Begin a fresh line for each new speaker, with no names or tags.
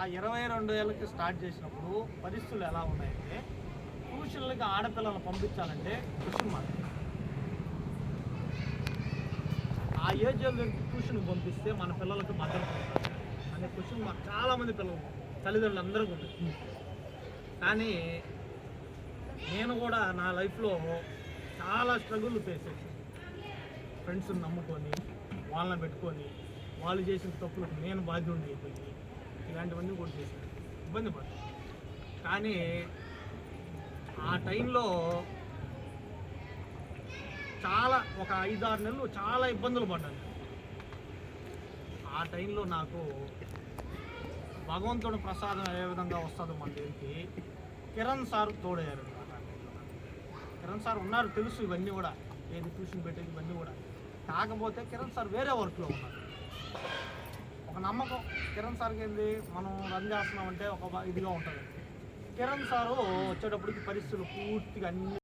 ఆ 22 ఏళ్ళకి స్టార్ట్ చేసినప్పుడు పరిస్థితులు ఎలా ఉన్నాయంటే ట్యూషన్లకి ఆడపిల్లలను పంపించాలంటే క్వశ్చన్ మార్క్. ఆ ఏజ్ ట్యూషన్కి పంపిస్తే మన పిల్లలకి భద్రత ఉంటుంది అనే క్వశ్చన్ మార్క్ చాలామంది పిల్లలు తల్లిదండ్రులు అందరికీ ఉంది. కానీ నేను కూడా నా లైఫ్లో చాలా స్ట్రగుల్ ఫేస్ చేశాను. ఫ్రెండ్స్ని నమ్ముకొని వాళ్ళని పెట్టుకొని వాళ్ళు చేసిన తప్పులకు నేను బాధ్యుడిని అయిపోయి ఇలాంటివన్నీ కూడా చేశాను, ఇబ్బంది పడ్డాను. కానీ ఆ టైంలో చాలా ఒక 5-6 నెలలు చాలా ఇబ్బందులు పడ్డాను. ఆ టైంలో నాకు భగవంతుడి ప్రసాదం ఏ విధంగా వస్తుందో మన దగ్గరికి కిరణ్ సార్ తోడయ్యారు అనమాట. కిరణ్ సార్ ఉన్నారు, తెలుసు ఇవన్నీ కూడా, ఏది ట్యూషన్ పెట్టేది ఇవన్నీ కూడా. కాకపోతే కిరణ్ సార్ వేరే వర్క్లో ఉన్నారు. ఒక నమ్మకం కిరణ్ సార్కి ఏంది, మనం రన్ చేస్తున్నామంటే ఒక ఇదిగా ఉంటుంది. కిరణ్ సారు వచ్చేటప్పటికి పరిస్థితులు పూర్తిగా అన్ని